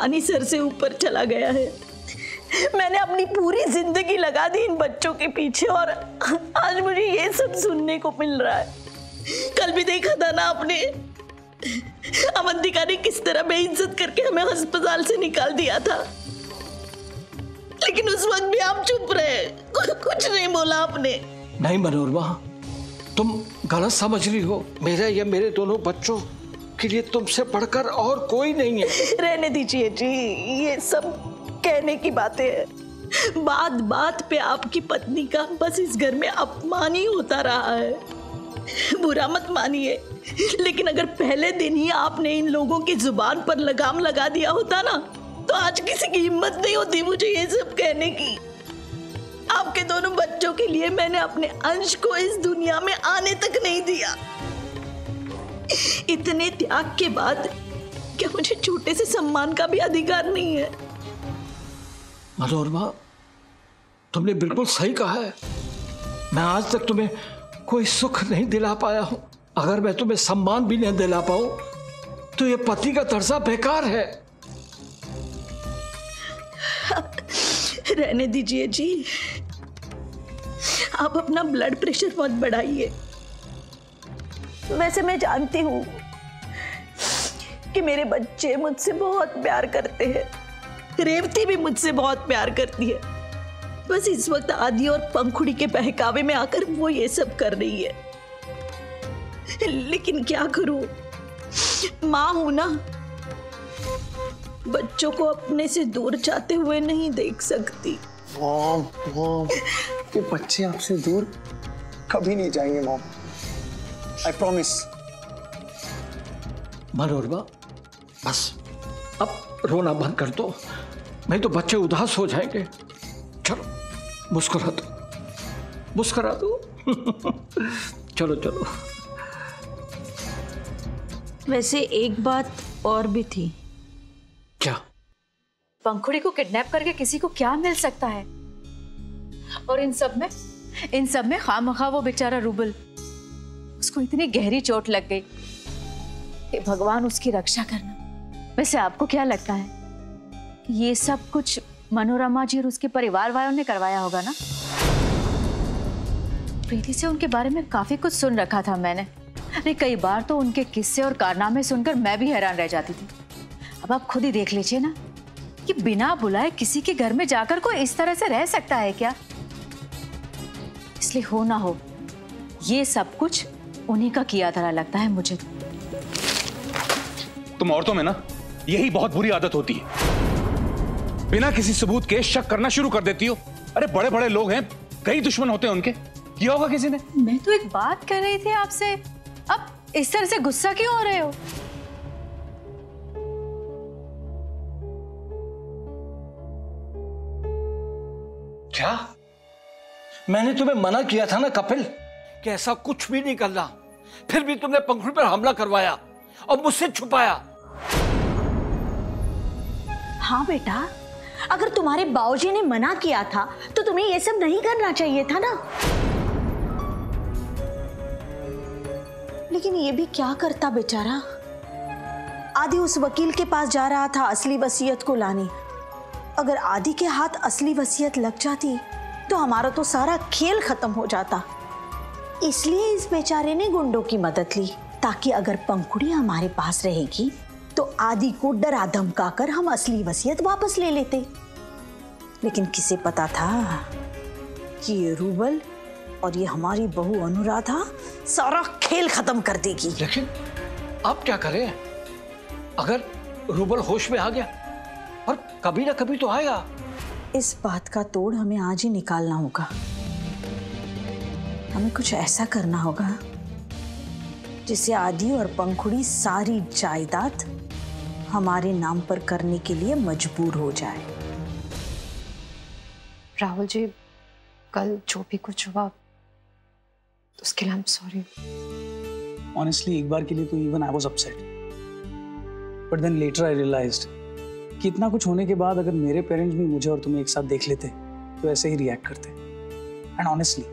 पानी सर से ऊपर चला गया है। मैंने अपनी पूरी जिंदगी लगा दी इन बच्चों के पीछे और आज मुझे ये सब सुनने को मिल रहा है। कल भी देखा था ना आपने, अवंतिका ने किस तरह बेइज्जत करके हमें अस्पताल से निकाल दिया था, लेकिन उस वक्त भी आप चुप रहे, कुछ नहीं बोला आपने। नहीं मनोरमा, तुम गलत समझ रही हो। मेरे या मेरे दोनों बच्चों के लिए तुमसे बढ़कर और कोई नहीं है। रहने दीजिए जी, ये सब कहने की बातें हैं। बात बात पे आपकी पत्नी का बस इस घर में अपमान ही होता रहा है। बुरा मत मानिए, लेकिन अगर पहले दिन ही आपने इन लोगों की जुबान पर लगाम लगा दिया होता ना, तो आज किसी की हिम्मत नहीं होती मुझे ये सब कहने की। आपके दोनों बच्चों के लिए मैंने अपने अंश को इस दुनिया में आने तक नहीं दिया। इतने त्याग के बाद क्या मुझे छोटे से सम्मान का भी अधिकार नहीं है? मनोरमा, तुमने बिल्कुल सही कहा है। मैं आज तक तुम्हें कोई सुख नहीं दिला पाया हूं। अगर मैं तुम्हें सम्मान भी नहीं दिला पाऊं तो ये पति का दर्जा बेकार है। रहने दीजिए जी, आप अपना ब्लड प्रेशर मत बढ़ाइए। वैसे मैं जानती हूँ कि मेरे बच्चे मुझसे बहुत प्यार करते हैं, रेवती भी मुझसे बहुत प्यार करती है। बस इस वक्त आदि और पंखुड़ी के बहकावे में आकर वो ये सब कर रही है, लेकिन क्या करूं, माँ हूं ना, बच्चों को अपने से दूर जाते हुए नहीं देख सकती। मॉम, ये बच्चे आपसे दूर कभी नहीं जाएंगे मॉम, आई प्रॉमिस। मनोरमा, बस अब रोना बंद कर दो, नहीं तो बच्चे उदास हो जाएंगे। चलो मुस्कुरा दो, मुस्कुरा दो। चलो चलो। वैसे एक बात और भी थी। क्या? पंखुड़ी को किडनैप करके किसी को क्या मिल सकता है? और इन सब में खामखा वो बेचारा रूबल, उसको इतनी गहरी चोट लग गई कि भगवान उसकी रक्षा करना। वैसे आपको क्या लगता है कि ये सब कुछ मनोरमा जी और उसके परिवार वालों ने करवाया होगा ना? प्रीति से उनके बारे में काफी कुछ सुन रखा था मैंने। अरे कई बार तो उनके किस्से और कारनामे सुनकर मैं भी हैरान रह जाती थी। अब आप खुद ही देख लीजिए ना कि बिना बुलाए किसी के घर में जाकर कोई इस तरह से रह सकता है क्या? इसलिए हो ना हो ये सब कुछ उन्हीं का किया धरा लगता है मुझे। तुम औरतों में ना यही बहुत बुरी आदत होती है, बिना किसी सबूत के शक करना शुरू कर देती हो। अरे बड़े बड़े लोग हैं, कई दुश्मन होते हैं उनके, किया होगा किसी ने। मैं तो एक बात कर रही थी आपसे, अब इस तरह से गुस्सा क्यों हो रहे हो? क्या? मैंने तुम्हें मना किया था ना कपिल कि ऐसा कुछ भी नहीं करना, फिर भी तुमने पंखुड़ी पर हमला करवाया और मुझसे छुपाया। हाँ बेटा, अगर तुम्हारे बाबूजी ने मना किया था तो तुम्हें ये सब नहीं करना चाहिए था ना। लेकिन ये भी क्या करता बेचारा। आदि उस वकील के पास जा रहा था असली वसीयत को लाने। अगर आदि के हाथ असली वसीयत लग जाती तो हमारा तो सारा खेल खत्म हो जाता। इसलिए इस बेचारे ने गुंडों की मदद ली ताकि अगर पंखुड़ी हमारे पास रहेगी तो आदि को डरा धमका कर हम असली वसीयत वापस ले लेते। लेकिन किसे पता था कि ये रूबल और ये हमारी बहू अनुराधा सारा खेल खत्म कर देगी। लेकिन अब क्या करें? अगर रूबल होश में आ गया, और कभी ना कभी तो आएगा। इस बात का तोड़ हमें आज ही निकालना होगा। हमें कुछ ऐसा करना होगा जिससे आदि और पंखुड़ी सारी जायदाद हमारे नाम पर करने के लिए मजबूर हो जाए। राहुल जी, कल जो भी कुछ हुआ उसके लिए आई एम सॉरी। ऑनेस्टली एक बार के लिए तो even I was upset, but then later I realised कि इतना कुछ होने के बाद अगर मेरे पेरेंट्स भी मुझे और तुम्हें एक साथ देख लेते तो ऐसे ही रिएक्ट करते। एंड ऑनेस्टली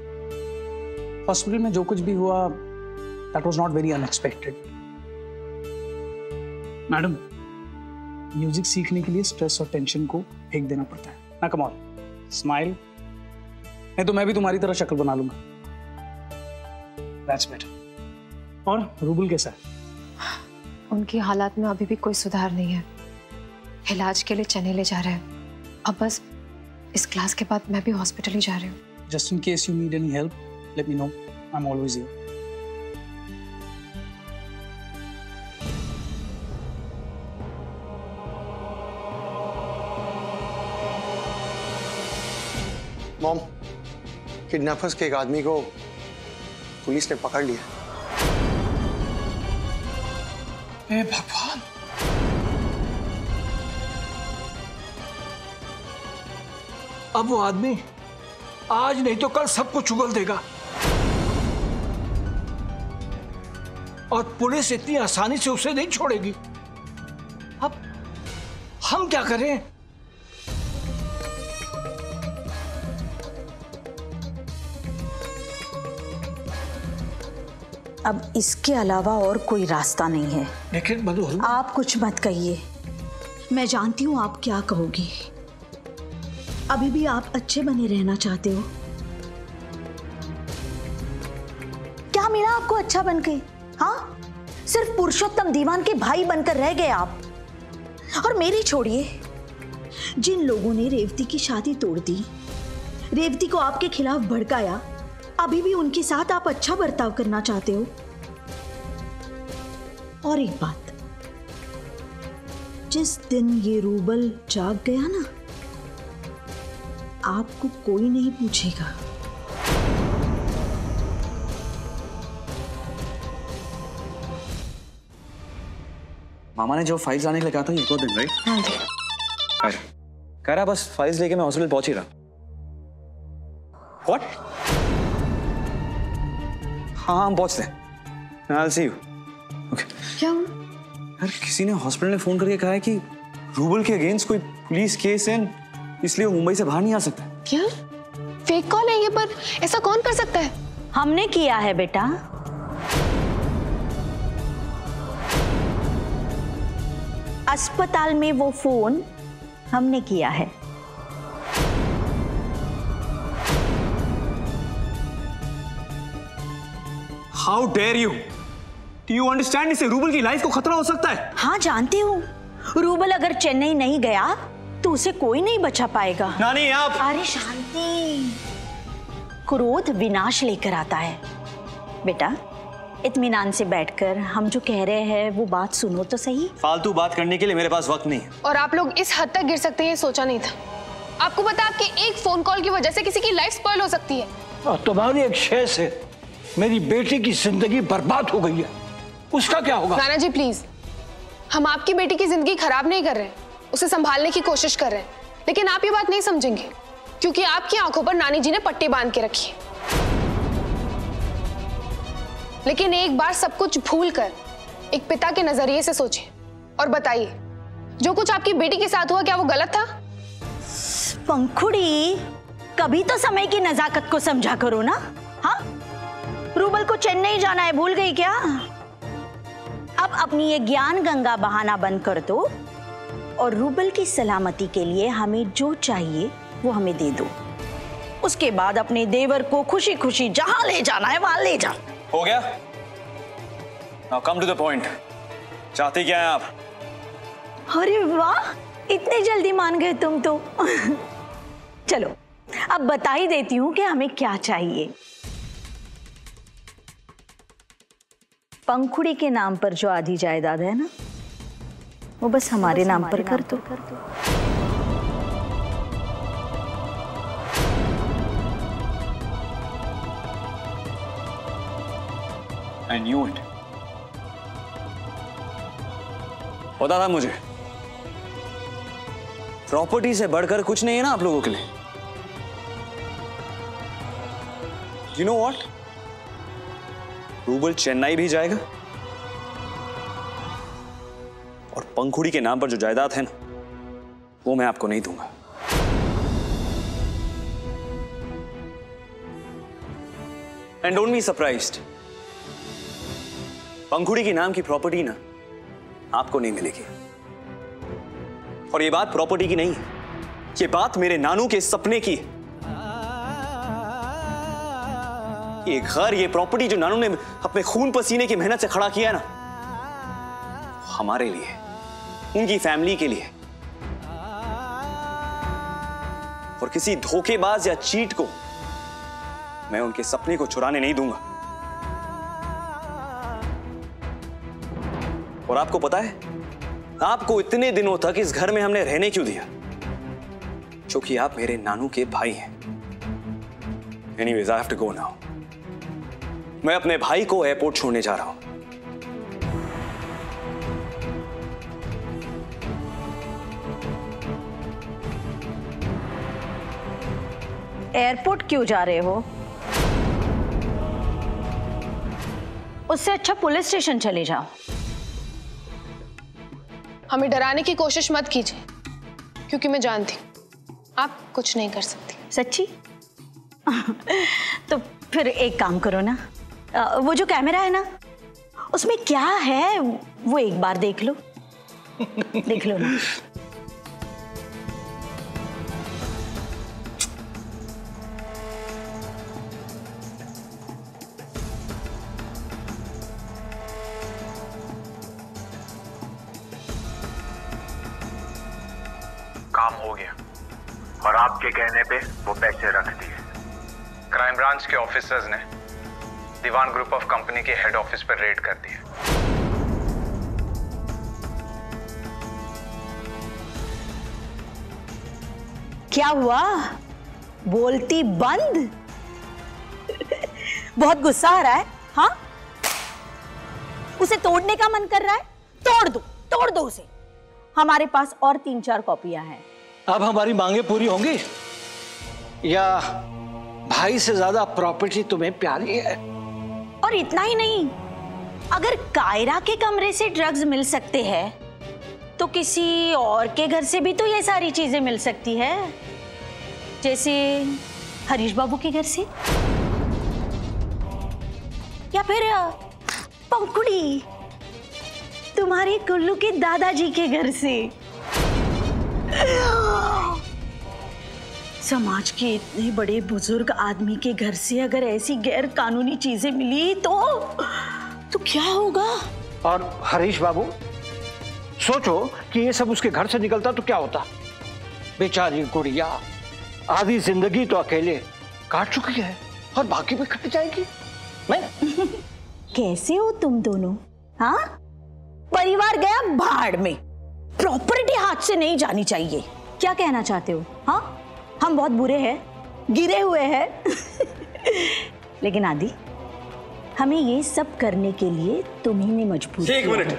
हॉस्पिटल में जो कुछ भी हुआ that was not very unexpected. Madam, music सीखने के लिए स्ट्रेस और टेंशन को फेंक देना पड़ता है ना। कम ऑन, स्माइल, नहीं तो मैं भी तुम्हारी तरह शक्ल बना लूंगा। That's better. और रूबल कैसा है? उनकी हालात में अभी भी कोई सुधार नहीं है। इलाज के लिए चेन्नई ले जा रहे हैं। अब बस इस क्लास के बाद मैं भी हॉस्पिटल ही जा रही हूँ। Just in case you need any help, let me know, I am always here. Mom, kidnappers के एक आदमी को पुलिस ने पकड़ लिया। हे भगवान, अब वो आदमी आज नहीं तो कल सब कुछ उगल देगा और पुलिस इतनी आसानी से उसे नहीं छोड़ेगी। अब हम क्या करें? अब इसके अलावा और कोई रास्ता नहीं है। लेकिन मधुर, आप कुछ मत कहिए, मैं जानती हूँ आप क्या कहोगी। अभी भी आप अच्छे बने रहना चाहते हो। क्या मिला आपको अच्छा बन के? हाँ, सिर्फ पुरुषोत्तम दीवान के भाई बनकर रह गए आप। और मेरी छोड़िए, जिन लोगों ने रेवती की शादी तोड़ दी, रेवती को आपके खिलाफ भड़काया, अभी भी उनके साथ आप अच्छा बर्ताव करना चाहते हो। और एक बात, जिस दिन ये रूबल जाग गया ना, आपको कोई नहीं पूछेगा। मामा ने जो फाइल्स लाने के लिए कहा था, ये दो दिन, राइट? हाँ जी। कह रहा बस फाइल्स लेके मैं हॉस्पिटल पहुंच ही रहा। What? हाँ हम पहुंचते हैं। I'll see you. Okay. क्या हुआ? यार किसी ने हॉस्पिटल में फोन करके कहा है कि रूबल के अगेंस्ट कोई पुलिस केस है, इसलिए वो मुंबई से बाहर नहीं आ सकता। क्या? फेक कॉल है ये, पर ऐसा कौन कर सकता है? हमने किया है बेटा। अस्पताल में वो फोन हमने किया है। How dare you? Do you understand? इससे रूबल की लाइफ को खतरा हो सकता है। हाँ जानती हूँ, रूबल अगर चेन्नई नहीं गया तो उसे कोई नहीं बचा पाएगा। नानी आप। अरे शांति, क्रोध विनाश लेकर आता है। बेटा इत्मीनान से बैठकर हम जो कह रहे हैं वो बात सुनो तो सही। फालतू बात करने के लिए मेरे पास वक्त नहीं है। और आप लोग इस हद तक गिर सकते हैं, सोचा नहीं था। आपको पता है आपके एक फोन कॉल की वजह से किसी की लाइफ स्पॉइल हो सकती है। और तुम्हारी एक शय से मेरी बेटी की जिंदगी बर्बाद हो गई है, उसका क्या होगा? नाना जी प्लीज, हम आपकी बेटी की जिंदगी खराब नहीं कर रहे, उसे संभालने की कोशिश कर रहे हैं। लेकिन आप ये बात नहीं समझेंगे क्योंकि आपकी आंखों पर नानी जी ने पट्टी बांध के रखी है। लेकिन एक बार सब कुछ भूल कर एक पिता के नजरिए से सोचें और बताइए, जो कुछ आपकी बेटी के साथ हुआ क्या वो गलत था? पंखुड़ी, कभी तो समय की नजाकत को समझा करो ना। हाँ, रूबल को चेन्नई जाना है, भूल गई क्या? अब अपनी ये ज्ञान गंगा बहाना बंद कर दो और रूबल की सलामती के लिए हमें जो चाहिए वो हमें दे दो। उसके बाद अपने देवर को खुशी खुशी जहां ले जाना है वहां ले जाओ। हो गया? Now come to the point. चाहती क्या हैं आप? अरे वाह, इतनी जल्दी मान गए तुम तो। चलो अब बता ही देती हूँ कि हमें क्या चाहिए। पंखुड़ी के नाम पर जो आधी जायदाद है ना, वो बस हमारे नाम पर कर दो। I knew it. पता था मुझे, प्रॉपर्टी से बढ़कर कुछ नहीं है ना आप लोगों के लिए। You know what? Rouble Chennai भी जाएगा और पंखुड़ी के नाम पर जो जायदाद है ना, वो मैं आपको नहीं दूंगा। एंड डोंट बी सरप्राइज्ड, पंखुड़ी के नाम की प्रॉपर्टी ना आपको नहीं मिलेगी, और ये बात प्रॉपर्टी की नहीं है, ये बात मेरे नानू के सपने की है। ये घर, ये प्रॉपर्टी जो नानू ने अपने खून पसीने की मेहनत से खड़ा किया है ना, हमारे लिए, उनकी फैमिली के लिए। और किसी धोखेबाज या चीट को मैं उनके सपने को चुराने नहीं दूंगा। और आपको पता है, आपको इतने दिनों तक इस घर में हमने रहने क्यों दिया? क्योंकि आप मेरे नानू के भाई हैं। Anyways, I have to go now. मैं अपने भाई को एयरपोर्ट छोड़ने जा रहा हूं। एयरपोर्ट क्यों जा रहे हो? उससे अच्छा पुलिस स्टेशन चले जाओ। हमें डराने की कोशिश मत कीजिए, क्योंकि मैं जानती आप कुछ नहीं कर सकती। सच्ची? तो फिर एक काम करो ना, वो जो कैमरा है ना, उसमें क्या है वो एक बार देख लो। देख लो ना। काम हो गया और आपके कहने पे वो पैसे रख दिए। क्राइम ब्रांच के ऑफिसर्स ने दीवान ग्रुप ऑफ कंपनी के हेड ऑफिस पर रेड कर दिए। क्या हुआ? बोलती बंद? बहुत गुस्सा आ रहा है? हाँ, उसे तोड़ने का मन कर रहा है? तोड़ दो उसे। हमारे पास और 3-4 कॉपियां हैं। अब हमारी मांगे पूरी होंगी या भाई से ज्यादा प्रॉपर्टी तुम्हें प्यारी है? और इतना ही नहीं, अगर कायरा के कमरे से ड्रग्स मिल सकते हैं तो किसी और के घर से भी तो ये सारी चीजें मिल सकती है, जैसे हरीश बाबू के घर से, या फिर पंखुड़ी तुम्हारे कुल्लू के दादाजी के घर से। समाज के इतने बड़े बुजुर्ग आदमी के घर से अगर ऐसी गैर कानूनी चीजें मिली तो क्या होगा? और हरीश बाबू, सोचो कि ये सब उसके घर से निकलता तो क्या होता? बेचारी गुड़िया आधी जिंदगी तो अकेले काट चुकी है और बाकी भी कट जाएगी। मैं कैसे हो तुम दोनों? हाँ, परिवार गया भाड़ में, प्रॉपर्टी हाथ से नहीं जानी चाहिए। क्या कहना चाहते हो? हाँ, हम बहुत बुरे हैं, गिरे हुए हैं। लेकिन आदि, हमें ये सब करने के लिए तुम्ही ने मजबूर किया। एक मिनट,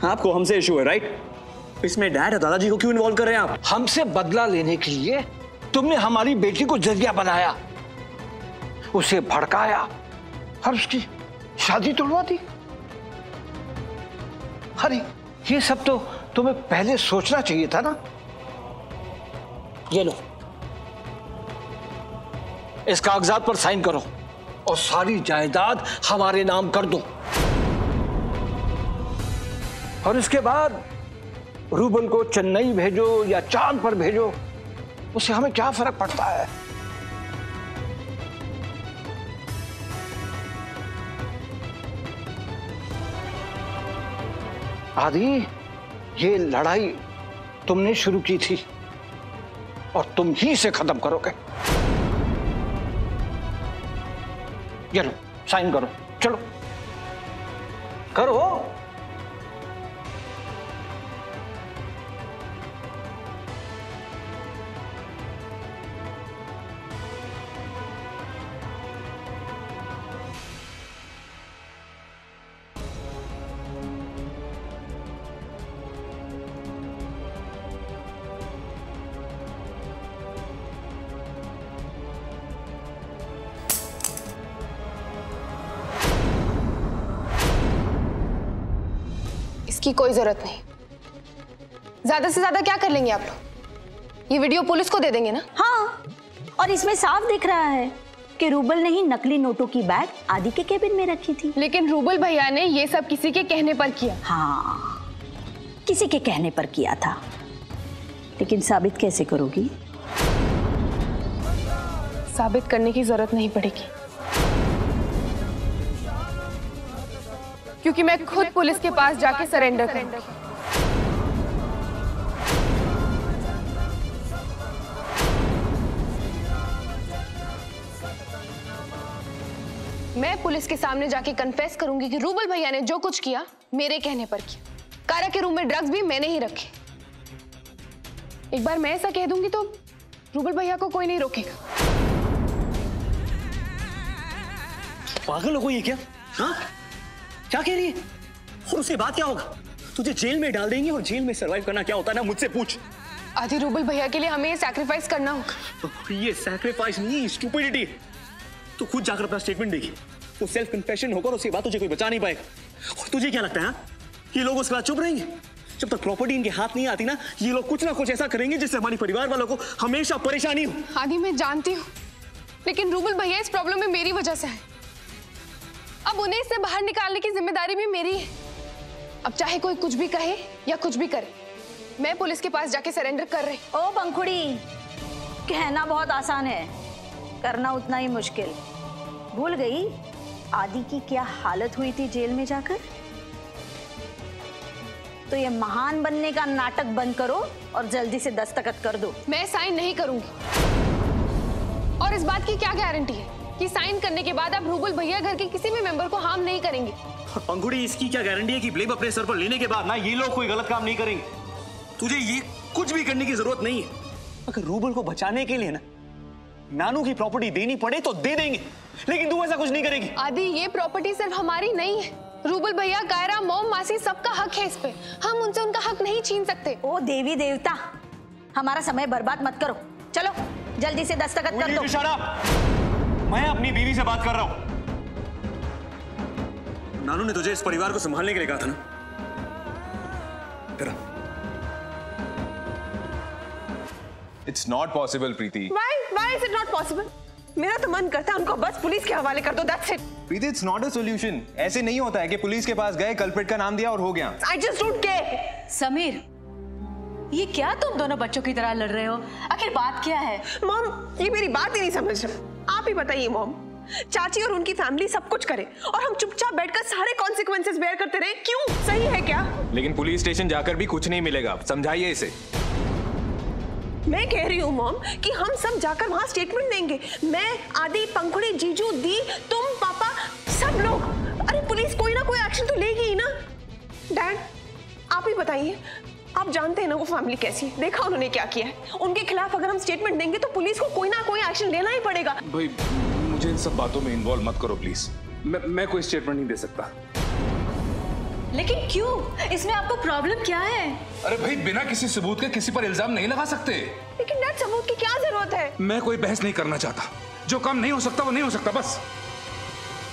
आपको हमसे इशू है, राइट? इसमें डैड और दादाजी को क्यों इन्वॉल्व कर रहे हैं आप? हमसे बदला लेने के लिए तुमने हमारी बेटी को जरिया बनाया, उसे भड़काया और उसकी शादी तोड़वा दी। अरे ये सब तो तुम्हें पहले सोचना चाहिए था ना। ये लो, इस कागजात पर साइन करो और सारी जायदाद हमारे नाम कर दो। और इसके बाद रूबल को चेन्नई भेजो या चांद पर भेजो, उससे हमें क्या फर्क पड़ता है? आदि, ये लड़ाई तुमने शुरू की थी और तुम ही से खत्म करोगे। ये लो, साइन करो, चलो करो। इसकी कोई जरूरत नहीं। ज्यादा से ज्यादा क्या कर लेंगे आप लोग? ये वीडियो पुलिस को दे देंगे ना? हाँ, और इसमें साफ दिख रहा है कि रूबल ने ही नकली नोटों की बैग आदि के केबिन में रखी थी। लेकिन रूबल भैया ने ये सब किसी के कहने पर किया। हाँ, किसी के कहने पर किया था, लेकिन साबित कैसे करोगी? साबित करने की जरूरत नहीं पड़ेगी, क्योंकि मैं खुद पुलिस के पास जाके सरेंडर करूंगी। मैं पुलिस के सामने जाके कन्फेस करूंगी कि रूबल भैया ने जो कुछ किया मेरे कहने पर किया। कारा के रूम में ड्रग्स भी मैंने ही रखे। एक बार मैं ऐसा कह दूंगी तो रूबल भैया को कोई नहीं रोकेगा। पागल हो गई है क्या? हाँ, क्या कह रही है? और उसके बाद क्या होगा? तुझे जेल में डाल देंगे और जेल में सरवाइव करना क्या होता है ना, मुझसे पूछ। आदि रूबल भैया के लिए हमें ये सैक्रिफाइस करना होगा। ये सैक्रिफाइस नहीं, स्टुपिडिटी। तू खुद जाकर अपना स्टेटमेंट देखी, वो सेल्फ कन्फेशन होगा और उसके बाद तुझे कोई बचा नहीं पाएगा। और तुझे क्या लगता है ये लोग उसके बाद चुप रहेंगे? जब तक प्रॉपर्टी इनके हाथ नहीं आती ना, ये लोग कुछ ना कुछ ऐसा करेंगे जिससे हमारे परिवार वालों को हमेशा परेशानी हो। आदि मैं जानती हूँ, लेकिन रूबल भैया इस प्रॉब्लम में मेरी वजह से है। अब उन्हें इससे बाहर निकालने की जिम्मेदारी भी मेरी है। अब चाहे कोई कुछ भी कहे या कुछ भी करे, मैं पुलिस के पास जाके सरेंडर कर रही। ओ पंखुड़ी, कहना बहुत आसान है, करना उतना ही मुश्किल। भूल गई आदि की क्या हालत हुई थी जेल में जाकर? तो ये महान बनने का नाटक बंद करो और जल्दी से दस्तखत कर दो। मैं साइन नहीं करूंगी। और इस बात की क्या गारंटी है कि साइन करने के बाद आप रूबल भैया घर के किसी भी मेंबर को हार्म नहीं करेंगे? पंखुड़ी, इसकी क्या गारंटी है कि ब्लेम अपने सर पर लेने के बाद ना ये लोग कोई गलत काम नहीं करेंगे? तुझे ये कुछ भी करने की जरूरत नहीं है। अगर रूबल को बचाने के लिए ना नानू की प्रॉपर्टी देनी पड़े तो दे देंगे, लेकिन तू ऐसा कुछ नहीं करेगी। आदि, ये प्रॉपर्टी सिर्फ हमारी नहीं है। रूबल भैया, कायरा, मोम, मासी, सबका हक है इस पे। हम उनसे उनका हक नहीं छीन सकते। ओ देवी देवता, हमारा समय बर्बाद मत करो। चलो जल्दी से दस्तखत कर दो। मैं अपनी बीवी से बात कर रहा हूं। नानू ने तुझे इस परिवार को संभालने के लिए कहा था ना? तेरा it's not possible Preeti. Why is it not possible? मेरा तो मन करता है उनको बस पुलिस के हवाले कर दो, that's it. Preeti, it's not a solution. ऐसे नहीं होता है कि पुलिस के पास गए, कल्प्रिट का नाम दिया और हो गया। I just don't care. Sameer, ये क्या तुम दोनों बच्चों की तरह लड़ रहे हो? आखिर बात क्या है? मॉम, ये मेरी बात ही नहीं समझ रहे। आप ही बताइए मॉम, चाची और उनकी फैमिली सब कुछ करे और हम चुपचाप बैठकर सारे कॉन्सिक्वेंसेस बेयर करते रहे, क्यों? सही है क्या? लेकिन पुलिस स्टेशन जाकर भी कुछ नहीं मिलेगा, समझाइए इसे। मैं कह रही हूँ मॉम कि हम सब जाकर वहाँ स्टेटमेंट देंगे। मैं, आदि, पंखुड़ी, जीजू, दी, तुम, पापा, सब लोग। अरे पुलिस कोई ना कोई एक्शन तो लेगी ही ना। डैड, आप ही बताइए, आप जानते हैं ना वो फैमिली कैसी है, देखा उन्होंने क्या किया है। उनके खिलाफ अगर हम स्टेटमेंट देंगे तो पुलिस को कोई ना कोई एक्शन लेना ही पड़ेगा। भाई, मुझे इन सब बातों में इन्वॉल्व मत करो प्लीज। मैं कोई स्टेटमेंट नहीं दे सकता। लेकिन क्यों? इसमें आपको प्रॉब्लम क्या है? अरे भाई, बिना किसी सबूत के किसी पर इल्जाम नहीं लगा सकते। लेकिन डैड, सबूत की क्या जरूरत है? मैं कोई बहस नहीं करना चाहता। जो काम नहीं हो सकता वो नहीं हो सकता, बस।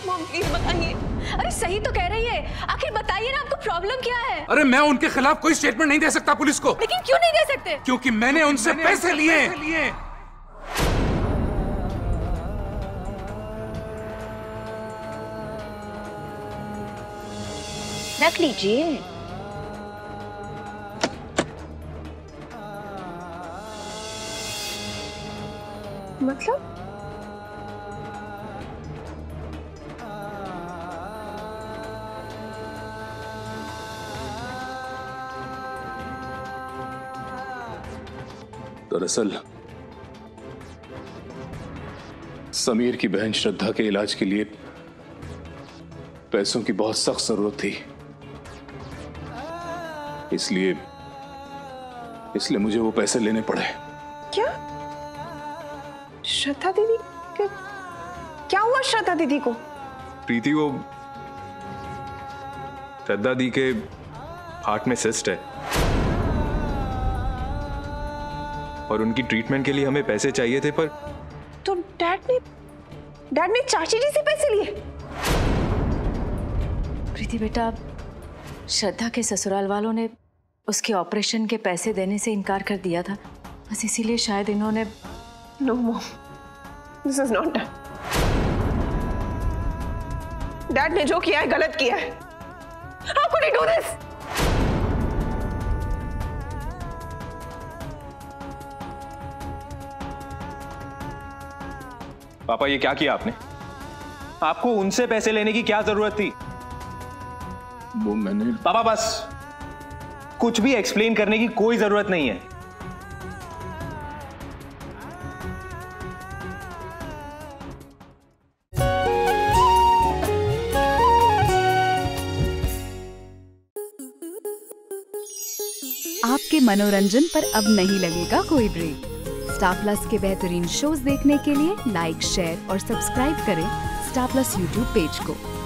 मॉम प्लीज बताइए। अरे सही तो कह रही है, आखिर बताइए ना, आपको प्रॉब्लम क्या है? अरे मैं उनके खिलाफ कोई स्टेटमेंट नहीं दे सकता पुलिस को। लेकिन क्यों नहीं दे सकते? क्योंकि मैंने उनसे पैसे लिए। रख लीजिए। मतलब? दरअसल समीर की बहन श्रद्धा के इलाज के लिए पैसों की बहुत सख्त जरूरत थी, इसलिए मुझे वो पैसे लेने पड़े। क्या? श्रद्धा दीदी? क्या हुआ श्रद्धा दीदी को? प्रीति, वो श्रद्धा दी के हार्ट में सिस्ट है और उनकी ट्रीटमेंट के लिए हमें पैसे चाहिए थे। पर तो डैड ने चाची जी से पैसे लिए? प्रीति बेटा, श्रद्धा के ससुराल वालों ने उसके ऑपरेशन के पैसे देने से इनकार कर दिया था, बस इसीलिए शायद इन्होंने। No mom, this is not done. Dad ने जो किया है गलत किया है। How could he do this? पापा ये क्या किया आपने? आपको उनसे पैसे लेने की क्या जरूरत थी? वो मैंने पापा बस, कुछ भी एक्सप्लेन करने की कोई जरूरत नहीं है। आपके मनोरंजन पर अब नहीं लगेगा कोई ब्रेक। स्टार प्लस के बेहतरीन शोज देखने के लिए लाइक, शेयर और सब्सक्राइब करें स्टार प्लस यूट्यूब पेज को।